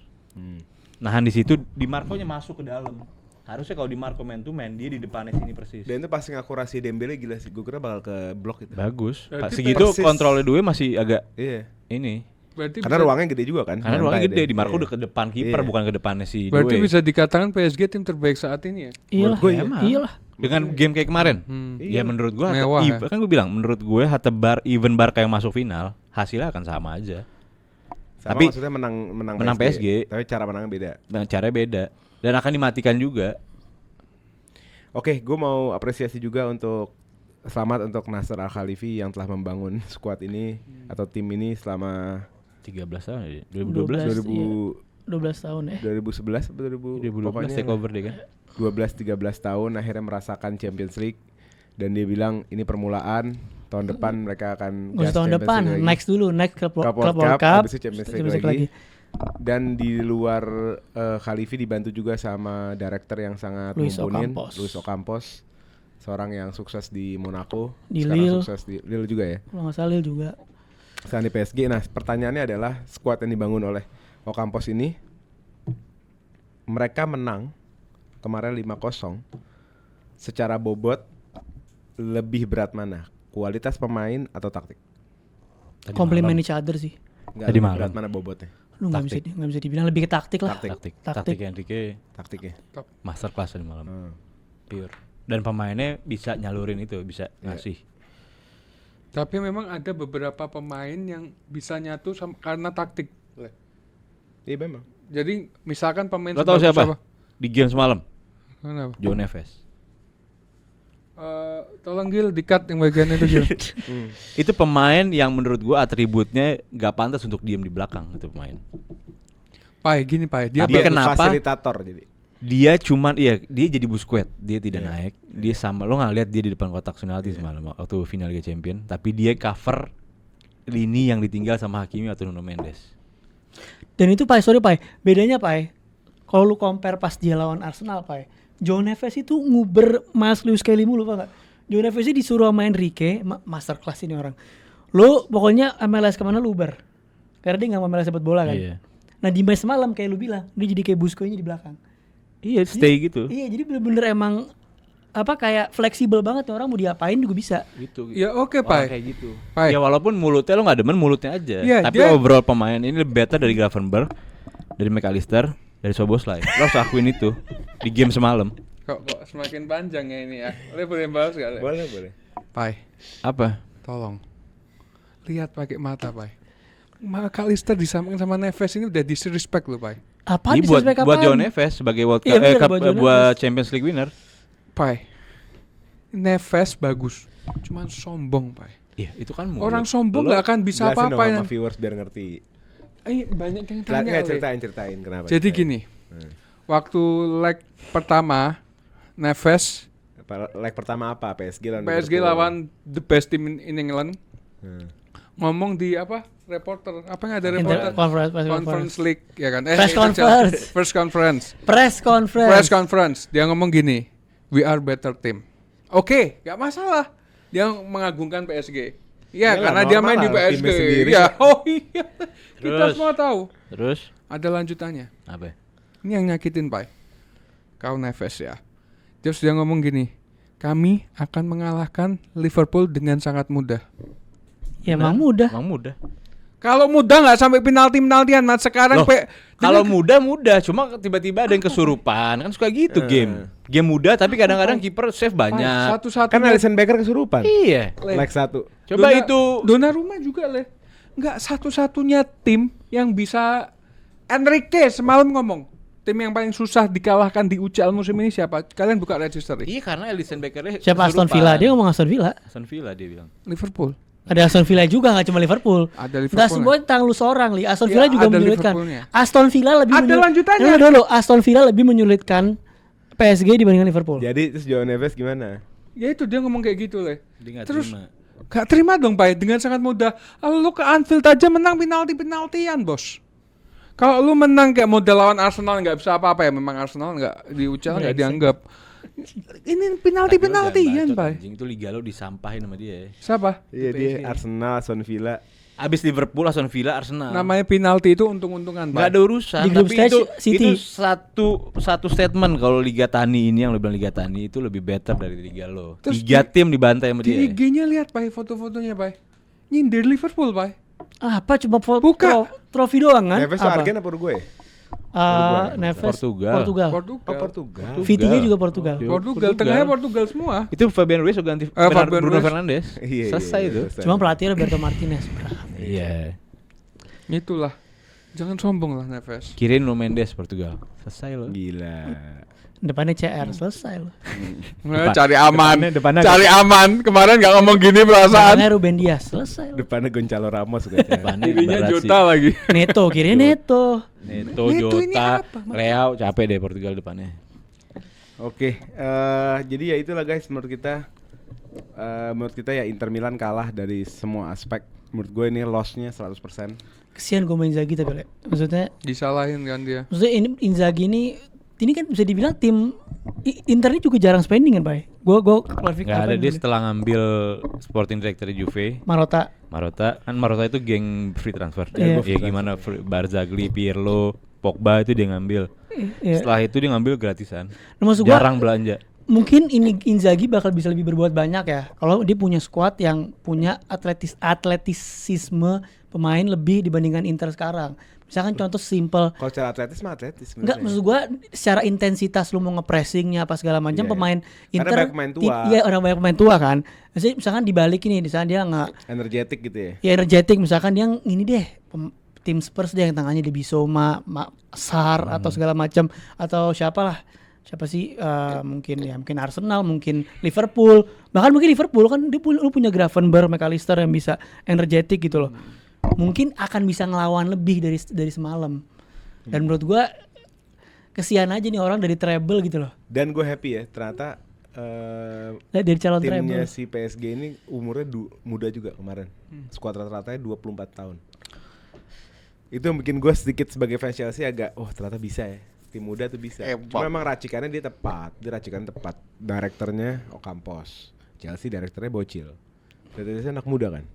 Nahan di situ, Di Marco-nya masuk ke dalam. Harusnya kalau Di Marco man to man, dia di depannya sini persis. Dan itu passing akurasi Dembele gila sih. Gue kira bakal ke blok itu. Bagus. Berarti Segitu persis. kontrolnya dua masih agak Iya. ini. Berarti Karena bisa, ruangnya gede juga kan. Karena ruangnya Lantai gede, deh. Di Marco Iya. udah ke depan kiper Iya. bukan ke depannya si berarti Due. bisa dikatakan PSG tim terbaik saat ini ya. Iyalah, gue iya. iyalah. Dengan game kayak kemarin. Iya. Ya menurut gua Mewah, ya. kan gue bilang menurut gue even Barca yang masuk final, hasilnya akan sama aja. Sama Tapi maksudnya menang menang PSG. Tapi cara menangnya beda. Dan caranya beda dan akan dimatikan juga. Oke, gue mau apresiasi juga untuk selamat untuk Nasser Al-Khelaifi yang telah membangun skuad ini atau tim ini selama 13 tahun ya. 12, 2012 2000 12 tahun ya. 2011 atau 2012 take over deh kan. 12-13 tahun akhirnya merasakan Champions League dan dia bilang ini permulaan, tahun depan mereka akan Nggak usah tahun Champions depan, League lagi. next dulu, next Club World Cup, habis itu Champions League lagi. Dan di luar Khalifi dibantu juga sama director yang sangat Luis mumpuni, Ocampos. Luis Ocampos, seorang yang sukses di Monaco, Di sekarang Lille. sukses di Lille juga ya. Kalau nggak salah Lille juga. Sekarang di PSG. Nah, pertanyaannya adalah skuad yang dibangun oleh Ocampos ini, mereka menang kemarin 5-0. Secara bobot lebih berat mana? Kualitas pemain atau taktik? Complement each other sih. Nggak, Tadi lebih malam. berat mana bobotnya? Lu nggak bisa dibilang lebih ke taktik lah. Taktik Enrique Taktiknya. master class tadi malam. Hmm. Pure. Dan pemainnya bisa nyalurin itu, bisa ngasih. Tapi memang ada beberapa pemain yang bisa nyatu karena taktik. Iya memang. Jadi misalkan pemain Lo tau sebagus siapa? Di game semalam, Kenapa? Joe Neves. Tolong Gil di-cut yang bagian itu Gil. Itu pemain yang menurut gua atributnya nggak pantas untuk diem di belakang itu pemain. Pai, gini Pai. Dia Dia Bagus, kenapa? fasilitator jadi. Dia cuman dia jadi Busquets, dia tidak naik. Dia sama lo nggak lihat dia di depan kotak penalti semalam waktu final Liga Champion, tapi dia cover lini yang ditinggal sama Hakimi atau Nuno Mendes. Dan itu Pai, sorry Pai, bedanya Pai, kalau lu compare pas dia lawan Arsenal Pai, Joe Neves itu nguber Mas Luis Kelly mulu Pak nggak? Joe Neves itu disuruh main Enrique, master class ini orang. Lu pokoknya MLS kemana lu uber, karena dia nggak mau MLS sepak bola kan. Iya. Nah di match semalam kayak lu bilang, dia jadi kayak Busquets-nya di belakang. Iya, stay gitu. Iya, jadi bener-bener emang kayak fleksibel banget nih, orang mau diapain juga bisa. Gitu. Ya oke Orang Pai. kayak gitu. Pai. Ya walaupun mulutnya lo nggak demen mulutnya aja. Iya, Tapi dia- overall pemain ini lebih better dari Gravenberch, dari McAllister, dari Szoboszlai. Lo harus akuin itu di game semalam. Kok semakin panjang ya ini ya. Boleh bahas gak? Boleh. Pai, Apa? tolong. Lihat pakai mata Pai. McAllister disamakan sama Neves ini udah disrespect loh Pai. Apa Ini buat disrespect buat apaan? Joe Neves sebagai World Cup, Iya, bener, buat Joe buat Neves. Champions League winner. Pai, Neves bagus, cuman sombong Pai. Iya, itu kan mulut. Orang sombong Lo gak akan bisa jelasin dong apa-apa. sama viewers biar ngerti. Banyak yang tanya. Nggak, Le. ceritain kenapa. Jadi ceritain. gini, waktu leg pertama Neves Leg pertama apa? PSG lawan PSG Liverpool. lawan the best team in England Hmm. ngomong di reporter apa nggak ada reporter conference league ya kan Press conference. first conference Press conference. dia ngomong gini, we are better team. Oke, nggak masalah, dia mengagungkan PSG ya Iyalah, karena dia main di normal lah, PSG timnya sendiri. ya. Oh iya, kita Terus? semua tahu Terus ada lanjutannya. apa? Ini yang nyakitin Pai, kau Neves ya. Terus dia ngomong gini, kami akan mengalahkan Liverpool dengan sangat mudah. Ya emang mudah. Emang mudah. Kalau mudah nggak sampai penaltian Mat sekarang Loh, kalau mudah, cuma tiba-tiba ada yang kesurupan. Kan suka gitu game. Game mudah tapi kadang-kadang kiper save banyak. Kan satu-satunya Alisson Becker kesurupan. Iya. Leg 1. Coba itu Donnarumma juga Le. Nggak satu-satunya tim yang bisa. Enrique semalam ngomong, tim yang paling susah dikalahkan di UCL musim ini siapa? Kalian buka register. Iya karena Alisson Becker Siapa Aston Villa? Dia ngomong Aston Villa. Aston Villa dia bilang. Liverpool. Ada Aston Villa juga, nggak cuma Liverpool. Ada Nggak Liverpool. semua tentang lu seorang, Li. Aston Ya, Villa juga ada menyulitkan. Liverpoolnya. Aston Villa lebih Ada lanjutannya. Dulu, Aston Villa lebih menyulitkan PSG dibandingkan Liverpool. Jadi terus Joao Neves gimana? Ya itu dia ngomong kayak gitu, Le. Dia nggak Terus terima. gak terima dong, Pak, dengan sangat mudah. Kalau lu ke Anfield aja menang penalti-penaltian, Bos. Kalau lu menang kayak model lawan Arsenal nggak bisa apa-apa ya, memang Arsenal nggak di UCL nggak Brengsek. dianggap. Ini Tapi penalti-penaltian, lo jangan bacot, Pak. anjing, itu liga lo disampahin sama dia. Siapa? Iya dia Arsenal, Aston Villa. Abis Liverpool, Aston Villa, Arsenal. Namanya penalti itu untung-untungan, Pak. Nggak ada urusan. Di grup Tapi stage itu City. satu statement kalau Liga Tani ini yang lo bilang Liga Tani itu lebih better dari Liga lo. Terus 3 tim dibantai sama Di dia. IG-nya lihat, Pak, foto-fotonya, Pak. Nyindir Liverpool, Pak. Apa cuma Buka. trofi doang kan? Neves tuh Apa? Argen apa Uruguay? Neves Portugal. Portugal. Oh Portugal. Vitinha juga Portugal. Portugal, tengahnya Portugal semua. Itu Fabian Ruiz ganti Fabian Bruno Ruiz. Fernandes. Iya, Selesai iya, itu. selesai. Cuma pelatih Roberto Martinez. Iya. Itulah. Jangan sombong lah, Neves. Kirin Nuno Mendes Portugal. Selesai lo. Gila. Depannya CR selesai loh. Cari aman. depannya Cari aman. Kemarin nggak ngomong gini perasaan. Depannya Ruben Dias selesai loh. Depannya Gonzalo Ramos kayaknya. Depannya Dirinya Barasi. Jota lagi. Neto kirinya Neto. Neto, Neto ini Jota, apa? Leao, capek deh Portugal depannya. Oke, jadi ya itulah guys menurut kita ya Inter Milan kalah dari semua aspek. Menurut gue ini loss-nya 100%. Kesian gue main Inzaghi tapi Le. Maksudnya Disalahin kan dia. ini Inzaghi ini kan bisa dibilang tim Inter ini juga jarang spending kan, Pak. Gue klarifikasi Nggak ada apa dia dulu. setelah ngambil sporting director Juve. Marotta. Marotta itu geng free transfer. Iya. Ya gimana Barzagli, Pirlo, Pogba itu dia ngambil. Iya. Setelah itu dia ngambil gratisan. Nah, maksud gua, Jarang belanja. mungkin ini Inzaghi bakal bisa lebih berbuat banyak ya kalau dia punya squad yang punya atletisisme pemain lebih dibandingkan Inter sekarang. Misalkan contoh simple, Kalau secara atletis mah atletis sebenarnya. enggak maksud gua secara intensitas lu mau nge-pressingnya apa segala macam Iya. pemain Karena Inter banyak pemain tua. Iya, orang banyak pemain tua kan. Misalkan dibalik ini, misalkan dia nggak energetik gitu ya. ya energetik, misalkan dia ini deh tim Spurs deh yang tangannya di Bissouma, Sar atau segala macam atau siapa sih mungkin Arsenal, mungkin Liverpool, bahkan mungkin Liverpool kan dia lu punya Gravenberch, McAllister yang bisa energetik gitu loh. Mungkin akan bisa ngelawan lebih dari semalam. Dan menurut gua kesian aja nih orang dari treble gitu loh. Dan gue happy ya ternyata Dari calon timnya treble. si PSG ini umurnya muda juga kemarin. Skuad rata-ratanya 24 tahun. Itu yang bikin gue sedikit sebagai fans Chelsea agak ternyata bisa ya. Tim muda tuh bisa. Cuma memang racikannya dia tepat. Direkturnya Ocampos. Chelsea direkturnya Bocil. Direkturnya anak muda kan.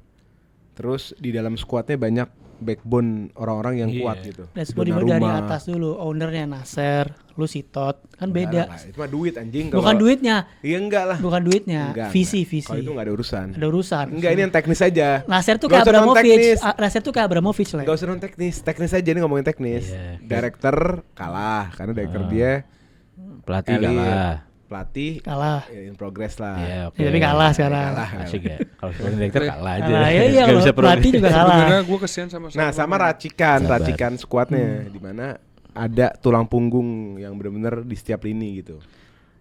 Terus di dalam skuadnya banyak backbone orang-orang yang Iya. kuat gitu. Dan semua dimulai dari atas dulu. Ownernya Nasser, lu Sitot, kan beda. Itu mah duit anjing. Bukan duitnya, Iya enggak lah. bukan duitnya, Enggak, visi. Kalau itu enggak ada urusan. Ada urusan. Enggak, ini yang teknis aja. Nasser tuh Nggak kayak usah Abramovich. non-teknis. Nasser tuh kayak Abramovich lah. Gak usah non teknis aja nih ngomongin teknis. Iya. Director kalah karena director dia Pelatih elit. kalah. Pelatih Kalah. in progress lah. Iya, oke. Ya, tapi kalah sekarang. Asik ya. Kalau sporting director kalah aja. Kalah, iya, Nggak kalau bisa pelatih juga kalah. Sebenarnya gue kesian sama Nah, sama racikan Sabar. skuadnya di mana ada tulang punggung yang benar-benar di setiap lini gitu.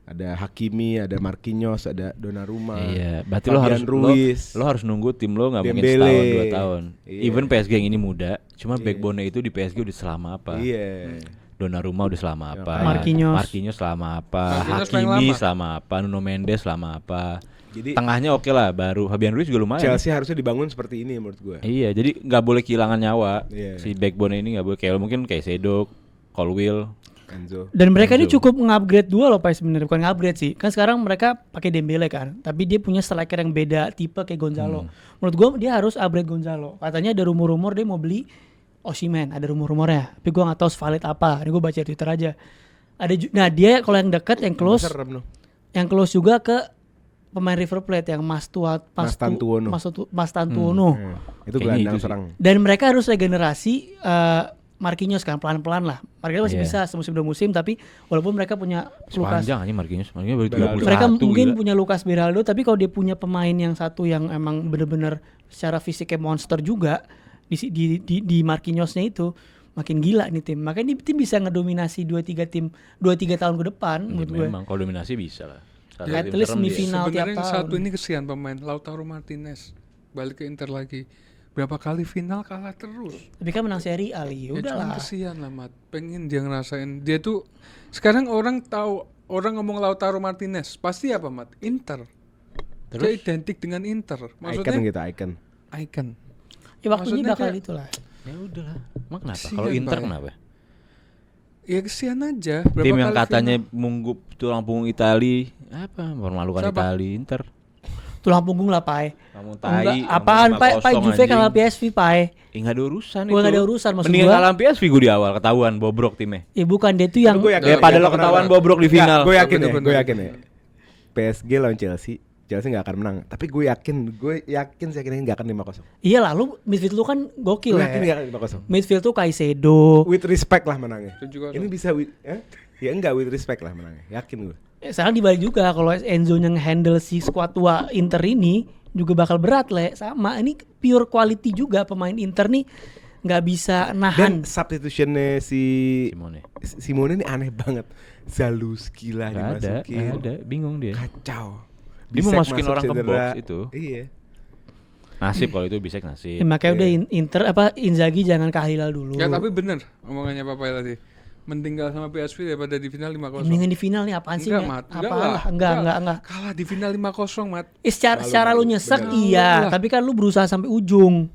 Ada Hakimi, ada Marquinhos, ada Donnarumma. Iya, berarti lo Fabian harus Ruiz. lo harus nunggu tim lo nggak mungkin Dembele. setahun 2 tahun. Iya. Even PSG yang ini muda, cuma backbone-nya itu di PSG udah selama apa? Iya. Donnarumma udah selama apa? Marquinhos. selama apa? Marquinhos paling Hakimi lama. selama apa? Nuno Mendes selama apa? Jadi Tengahnya oke lah, baru Fabian Ruiz juga lumayan. Chelsea harusnya dibangun seperti ini menurut gue. Iya, jadi nggak boleh kehilangan nyawa. Iya. Si backbone ini nggak boleh kayak mungkin kayak Sedo, Colwill. Enzo. Dan mereka ini Enzo. cukup nge-upgrade dua loh Pak sebenarnya, bukan nge-upgrade sih. Kan sekarang mereka pakai Dembele kan, tapi dia punya striker yang beda tipe kayak Gonzalo. Menurut gua dia harus upgrade Gonzalo. Katanya ada rumor-rumor dia mau beli Osimhen, ada rumor-rumornya. Tapi gua nggak tahu valid apa. Ini gua baca Twitter aja. Nah, dia kalau yang dekat yang close Serem no. yang close juga ke pemain River Plate yang Mas Tantuono. Tantuono. Itu Kayaknya gelandang itu sih. serang. Dan mereka harus regenerasi Marquinhos kan pelan-pelan lah. Marquinhos masih Iya. bisa semusim 2 musim, tapi walaupun mereka punya Lukas, Sepanjang aja Marquinhos baru Beraldo. 31. mereka mungkin gila. punya Lucas Beraldo, tapi kalau dia punya pemain yang satu yang emang bener-bener secara fisiknya monster juga di Marquinhosnya itu makin gila nih tim. Makanya ini tim bisa ngedominasi 2-3 tahun ke depan menurut gue. Memang kalau dominasi bisa lah. Satu At tim least serem dia. semifinal tiap Sebenarnya yang tahun. satu ini kesian pemain Lautaro Martinez. balik ke Inter lagi. Berapa kali final kalah terus. Tapi kan menang Serie A, Li. Ya cuman Udahlah. kesian lah Mat. Pengen dia ngerasain. Dia tuh sekarang orang tahu, orang ngomong Lautaro Martinez, pasti apa Mat? Inter. Dia Terus identik dengan Inter. Icon Maksudnya gitu, icon. icon. Ya waktunya Maksudnya bakal kayak- itulah. ya udahlah. Emang kenapa? Kesian, Kalau Inter Pak. kenapa? Ya kesian aja. Tim yang kali katanya final. munggup tulang punggung Itali, apa mempermalukan Siapa? Itali, Inter. Tulang punggung lah, Pai. Kamu Enggak, tai. apaan, Pai? Pai Juve kalah PSV, Pai. Enggak ada urusan itu. Gua nggak ada urusan, maksud Mendingan gua. kalah PSV gue di awal, ketahuan bobrok timnya. Ya bukan, dia tuh yang Gue yakin. Daripada lo ketahuan bobrok di final. Gue yakin ya, Bener-bener. gue yakin ya. PSG lawan Chelsea nggak akan menang. Tapi gue yakin sih akhirnya nggak akan 5-0. iya lah, lu midfield lu kan gokil Gue ya. yakin nggak akan 5-0. Midfield tuh Caicedo. With respect lah menangnya. 7-0. Ini bisa ya enggak with respect lah menangnya. Yakin gue. Sekarang dibalik juga kalau Enzo yang handle si squad tua Inter ini juga bakal berat Le. Sama ini pure quality juga pemain Inter nih nggak bisa Dan nahan. substitutionnya si Simone. Simone ini aneh banget. Zaluski lah Nggak dimasukin. ada, bingung dia. Kacau. Dia mau Bisek masukin masuk orang ke cedera. box itu. Iya. Nasib kalau itu bisa nasib. Ya, makanya udah Inter Inzaghi jangan kehalal dulu. Ya tapi bener omongannya Papa tadi. Mending kalah sama PSV daripada di final 5-0. Mendingan di final nih apaan sih? Enggak, Nya? Mat. Apaan lah? Enggak. Kalah di final 5-0, Mat. Secara lu nyesek bener. iya, Lah. tapi kan lu berusaha sampai ujung.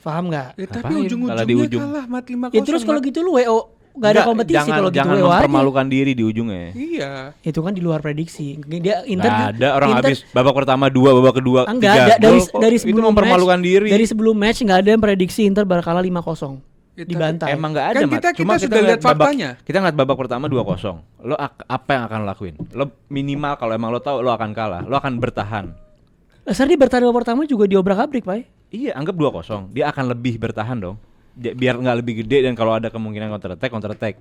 Paham nggak? Ya tapi Ngapain ujung-ujungnya kalah di ujung? kalah Mat 5-0. Ya terus kalau Mat. gitu lu WO nggak ada kompetisi jangan, kalau gitu jangan WO aja. mempermalukan diri di ujungnya. Iya. Itu kan di luar prediksi. Dia Inter Nggak ada orang Inter- habis babak pertama 2, babak kedua 3 Enggak, dari itu sebelum mempermalukan match, diri. Dari sebelum match enggak ada yang prediksi Inter bakal kalah 5-0. Ya, Dibantai. Emang nggak ada, Kan Mat. kita Cuma sudah ngeliat lihat faktanya. Kita ngeliat babak pertama 2-0. Lo apa yang akan lo lakuin? Lo minimal kalau emang lo tahu lo akan kalah, lo akan bertahan. Dasar dia bertahan babak pertama juga diobrak-abrik, Pak. Iya, anggap 2-0. Dia akan lebih bertahan dong. Biar nggak lebih gede dan kalau ada kemungkinan counter attack.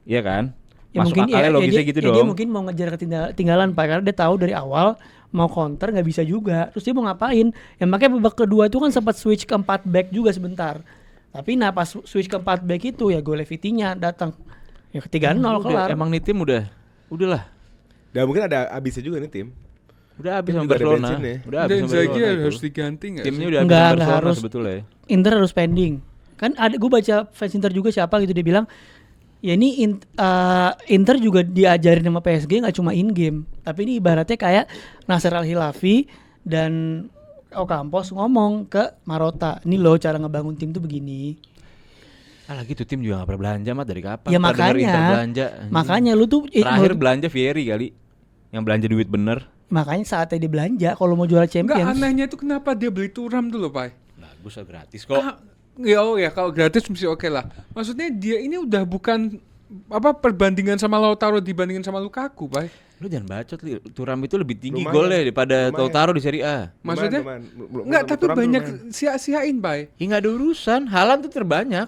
Iya kan? Ya Masuk mungkin akalnya logisnya gitu dia dong. mungkin mau ngejar ketinggalan Pak karena dia tahu dari awal mau counter nggak bisa juga. Terus dia mau ngapain? Ya makanya babak kedua itu kan sempat switch ke 4 back juga sebentar. Tapi nah pas switch ke 4 back itu ya gol Vitinha datang. Ya 3-0 kelar. Emang nih tim udahlah. Dan mungkin ada abisnya juga nih tim. Udah habis Tim sama juga ada Barcelona. bensinnya. Udah habis Dan sama Zaghi Barcelona. harus itu. diganti enggak Timnya sih? udah habis Nggak sama Barcelona harus. sebetulnya. Inter harus pending. Kan ada gue baca fans Inter juga siapa gitu dia bilang ya ini Inter juga diajarin sama PSG nggak cuma in game, tapi ini ibaratnya kayak Nasser Al Khilafi dan Ocampos ngomong ke Marotta, ini loh cara ngebangun tim tuh begini. Lagi tuh tim juga gak pernah belanja Mat dari kapan? Ya Pernah denger Inter makanya, belanja, anjing. makanya lu tuh Terakhir belanja Vieri kali. Yang belanja duit bener. makanya saatnya dia belanja kalau mau juara Enggak, Champions. anehnya itu kenapa dia beli Thuram dulu, Pak? Bagus lah gratis kok. Ya kalau gratis mesti oke lah. Maksudnya dia ini udah bukan perbandingan sama Lautaro dibandingin sama Lukaku, Pak. Lu jangan bacot li. Thuram itu lebih tinggi Lumayan. golnya daripada Lumayan. Lautaro di Serie A. Maksudnya Lumayan. enggak, tapi Thuram tuh banyak lumayan. sia-siain, Pak. Ya nggak ada urusan. Haaland tuh terbanyak.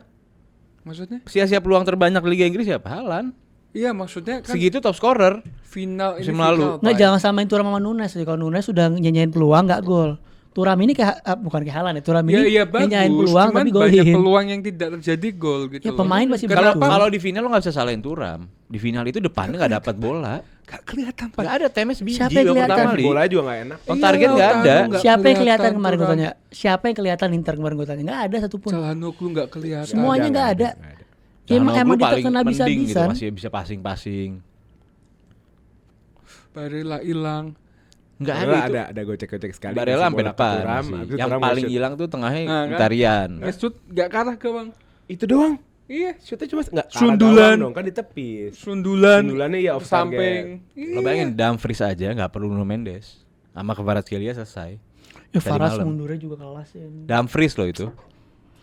Maksudnya? Sia-sia peluang terbanyak Liga Inggris siapa? Haaland. Iya, maksudnya kan Segitu top scorer. final ini musim lalu. final, Nggak, Pak. jangan samain Thuram sama Nunes. Kalau Nunes sudah nyanyain peluang nggak gol. Thuram ini kayak bukan kayak Haaland ya. Thuram Ya ini iya bagus, nyanyain peluang cuman tapi banyak golin. peluang yang tidak terjadi gol gitu. Ya, loh. pemain pasti Kalau begitu. kalau di final lo nggak bisa salahin Thuram. Di final itu depannya nggak dapat bola. Gak kelihatan, Pak. Nggak ada temes biji. Siapa yang babak kelihatan? pertama, Li. Bola juga nggak enak. On target nggak ada. Lautaro nggak Siapa yang kelihatan kelihatan kemarin gue Thuram. tanya? Siapa yang kelihatan Inter kemarin gue tanya? Nggak ada satupun. Calhanoglu nggak kelihatan. Semuanya nggak ada. nggak ada. Ya, emang Calhanoglu paling ditekan mending gitu, habis-habisan. masih bisa passing. Barella hilang. Nggak ada Barella itu. ada gocek-gocek sekali. Barella ngasih sampai bola ke depan. Thuram, masih. habis itu Yang Thuram paling nge-shoot. hilang tuh tengahnya Nah, kan? Mkhitaryan. Nge-shoot gak kalah ke, Bang. Itu doang. Iya, Shootnya cuma nggak ke arah Sundulan. gawang dong, kan di tepis. sundulan. Sundulannya ya off samping. target. Lo bayangin Dumfries aja nggak perlu Nuno Mendes. Sama Kvaratskhelia selesai. Ya Tadi Faras malam. mundurnya juga kelas ya. Dumfries loh itu.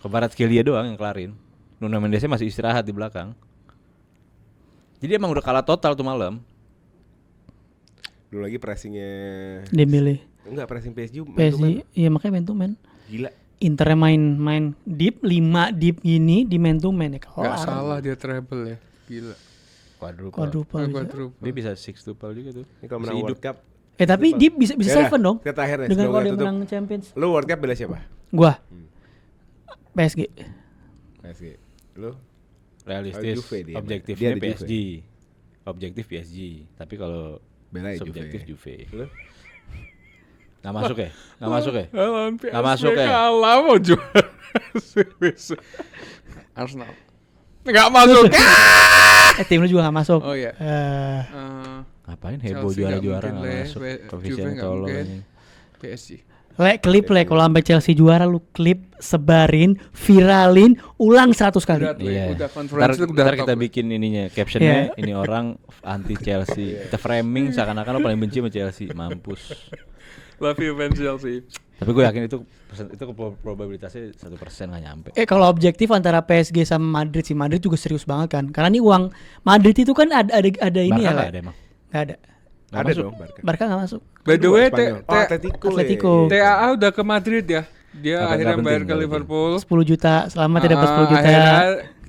Kvaratskhelia doang yang kelarin. Nuno Mendesnya masih istirahat di belakang. Jadi emang udah kalah total tuh malam. Belum lagi pressingnya. Dembele. Enggak, pressing PSG. man to man. PSG, iya makanya man to man. Gila. Inter main deep 5 deep gini di man to man ya Gak kelar. salah dia treble ya. Gila. Quadruple. Quadruple bisa. Quadruple. Dia bisa sextuple juga tuh. Ini kalau Bisa menang hidup. World Cup. Tapi deep bisa Ya udah, seven dong. Kita terakhir nih. Dengan sebelum kalau kita dia tutup. menang Champions. Lu World Cup bela siapa? Gua. PSG. PSG. Lu? Realistis. Juve dia, Objektifnya dia di PSG. Objektif PSG. Tapi kalau Bela ya subjektif Juve. Juve. Lu? Nggak masuk ya? Nggak masuk ya? Lawan Nggak masuk ya? Kalah mau juara. Arsenal. Nggak masuk. Tim lu juga gak masuk. Oh iya. Ngapain heboh juara-juara nggak masuk? Koefisien tolong ini. PSG. Klip kalau sampai Chelsea juara lu klip, sebarin, viralin, ulang 100 kali. Udah Ntar, conference udah ntar kita bikin ininya captionnya ini orang anti Chelsea. Kita framing seakan-akan lo paling benci sama Chelsea. Mampus. Love you fans Chelsea. Tapi gue yakin itu probabilitasnya 1% nggak nyampe. Kalau objektif antara PSG sama Madrid sih, Madrid juga serius banget kan. Karena ini uang Madrid itu kan ada ini Barca ya. nggak ada emang. Nggak ada. Ada masuk. dong Barca. Barca nggak masuk. By the way, Atletico. TAA udah ke Madrid ya. Dia Apa, akhirnya nggak bayar penting, ke nggak Liverpool. 10 juta, selama tidak dapat 10 juta. Akhirnya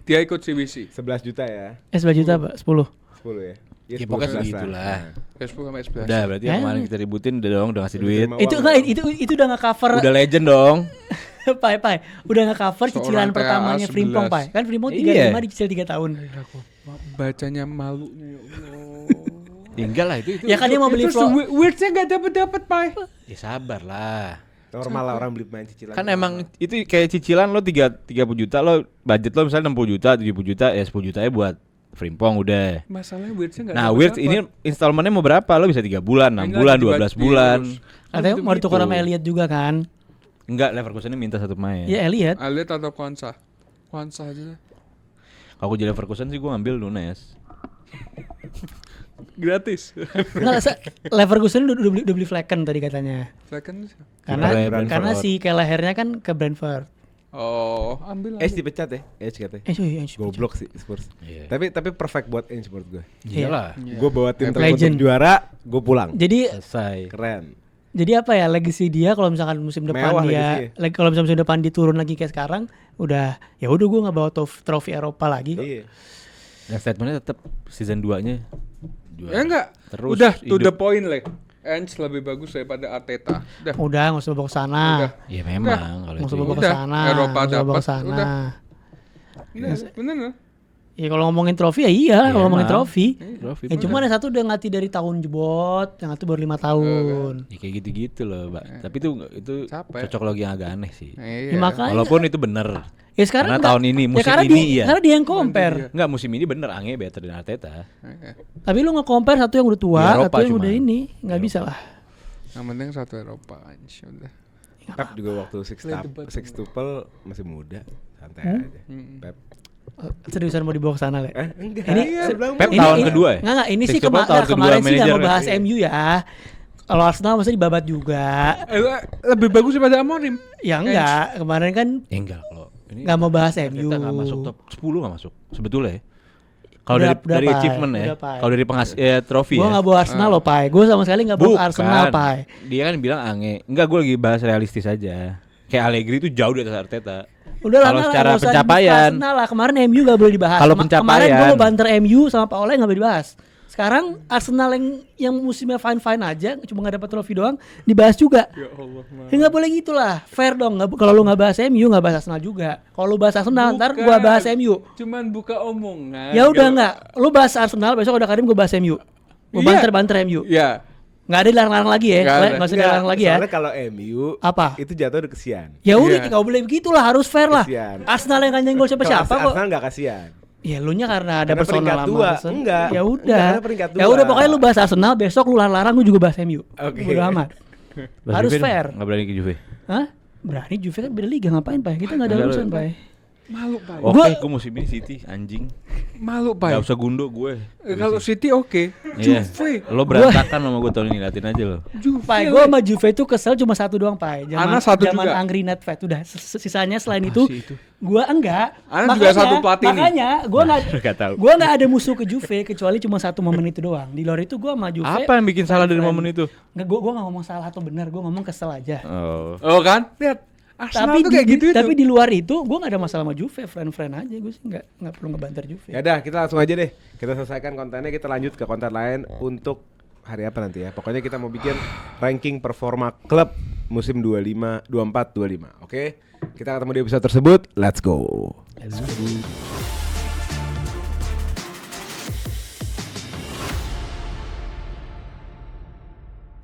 dia ikut CBC. 11 juta ya. 11 juta, Pak. 10. 10 ya. Ya, 10, pokoknya 11 segitulah. Facebook sama 11. Udah berarti yang kemarin kita ributin udah ngasih duit. Terima Itu uang, enggak, ya. itu udah nggak cover. Udah legend dong. Pai. Udah nggak cover cicilan Seorang pertamanya TAA Frimpong, 11. Pai. Kan Frimpong 35 Iya. dicicil 3 tahun. Bacanya malunya ya Allah. Tinggal lah itu. Ya kan dia mau beli Terus flow. weirdnya gak dapet Pai. Ya sabar lah. Normal lah orang beli pemain cicilan. Kan emang itu kayak cicilan lo 30 juta, lo budget lo misalnya 60 juta, 70 juta, ya 10 jutanya buat Frimpong udah. Masalahnya weirdnya gak Nah, weird ini installmentnya mau berapa? Lo bisa 3 bulan, 6 bulan, 12 bulan. Katanya mau ditukar sama Gitu. Elliot juga kan. Enggak, Leverkusen ini minta 1 pemain. Ya Elliot. Alit atau Konsa? Konsa aja. Kalau gue jadi Leverkusen sih gue ngambil Nunes. Gratis. Enggak, Leverkusen udah beli Flecken tadi katanya. Second. Karena si Kellehernya kan ke Brentford. Oh, ambil. Edge dipecat ya. Edge katanya. Goblok sih Spurs. Iya. Tapi perfect buat Edge menurut gue. Iyalah. Gue bawa tim terus Legend. untuk juara, gue pulang. Jadi Selesai. Keren. apa ya, legacy dia kalau misalkan musim depan Mewah dia kalau misalkan musim depan dia turun lagi kayak sekarang, udah gue nggak bawa trofi Eropa lagi kok. Iya. Dan statementnya tetap season 2-nya juara. Ya enggak. Terus Udah to hidup. the point lah. Ends lebih bagus daripada Arteta. Udah nggak usah bawa ke sana. Udah. Ya memang kalau Nggak itu. usah bawa ke Udah, sana. Eropa nggak usah bawa dapat, ke sana. udah. Bener. Ya kalau ngomongin trofi ya iya, Ya, kalau ngomongin emang. trofi. Trofi Ya bener. cuma yang satu udah ngelatih dari tahun jebot, yang satu baru 5 tahun. Ya kayak gitu-gitu loh, Mbak. Tapi itu Capek. cocok lagi yang agak aneh sih. Iya. Ya, makanya. Walaupun itu bener. Ya sekarang Karena enggak. tahun ini, musim karena ini iya. Karena dia yang compare. Enggak, musim ini bener Ange better dan Arteta. Iya. Tapi lu nge-compare satu yang udah tua, Di Eropa satu yang cuma. udah ini, nggak Eropa. bisa lah. Yang penting satu Eropa aja udah. Pep juga waktu sextuple masih muda, santai aja. Pep. Seriusan mau dibawa ke sana, Le? Enggak. Ini Pep tahun kedua ya? Enggak, ini sih Sixtuple tahun kedua kemarin sih nggak manajer mau bahas kan? MU ya. Kalau Arsenal masa dibabat juga. Lebih bagus daripada Amorim. Ya enggak, kemarin kan Ya enggak kalau ini nggak mau bahas Arteta MU. nggak masuk top 10 nggak masuk sebetulnya ya. Kalau Udah, dari Pai. achievement ya. Udah, Pai. Kalau dari trofi Gue ya. nggak bawa Arsenal loh, Pai. Gue sama sekali nggak bawa Arsenal, Pai. Dia kan bilang Ange. Enggak, gue lagi bahas realistis aja. Kayak Allegri itu jauh di atas Arteta. Udah lah, Kalau nggak secara usah dibahas pencapaian. Arsenal lah. Kemarin MU nggak boleh dibahas. Kalau Kemarin pencapaian. gue mau banter MU sama Pak Oleh nggak boleh dibahas. Sekarang Arsenal yang musimnya fine aja, cuma nggak dapat trofi doang, dibahas juga. Ya Allah. Ya nggak boleh gitulah, fair dong. Kalau lu nggak bahas MU, nggak bahas Arsenal juga. Kalau lu bahas Arsenal, ntar gua bahas MU. Cuman buka omongan. Ya udah nggak, lu bahas Arsenal, besok ada Karim gua bahas MU. Gua Iya. banter MU. Iya. Nggak ada dilarang-larang lagi ya, Nggak ada. nggak usah dilarang lagi ya. Soalnya kalau MU Apa? itu jatuh udah kesian. Ya udah, Iya. nggak boleh begitulah, harus fair lah. Kesian. Arsenal yang kan nyenggol siapa-siapa Kalau kok. Arsenal nggak kasihan. Ya lu nya karena ada Karena personal peringkat sama dua. Arsenal. Enggak. Ya Enggak, udah. karena peringkat Ya dua. udah pokoknya lu bahas Arsenal, besok lu larang lu juga bahas MU. Oke. Bodo amat. Harus fair. Enggak berani ke Juve. Hah? Berani Juve kan beda liga ngapain, Pak? Kita nggak ada Enggak, urusan, lu- Pak. Malu Pak. Oke, gue musim ini City anjing. Malu Enggak Pak. usah gundo gue. Kalau City oke. Iya. Juve. Lo berantakan sama gue tahun ini, liatin aja lo. Juve. Pak, gue sama Juve itu kesel cuma satu doang, Pak. Ana satu zaman juga. Angry Netfet udah. Sisanya selain itu, sih itu? gue enggak. Ana juga satu pelatih nih. Makanya gue Nggak tahu. nggak ada musuh ke Juve kecuali cuma satu momen itu doang. Di luar itu gue sama Juve. Apa yang bikin salah dari momen itu? Nggak, gue nggak ngomong salah atau benar. Gue ngomong kesel aja. Oh. Oh kan? Lihat. Arsenal Tapi tuh kayak gitu tapi itu. di luar itu gue nggak ada masalah sama Juve, friend aja. Gue sih nggak perlu ngebanter Juve. Ya udah, kita langsung aja deh. Kita selesaikan kontennya, kita lanjut ke konten lain untuk hari apa nanti ya. Pokoknya kita mau bikin ranking performa klub musim 24-25. Oke? Kita ketemu di episode tersebut. Let's go.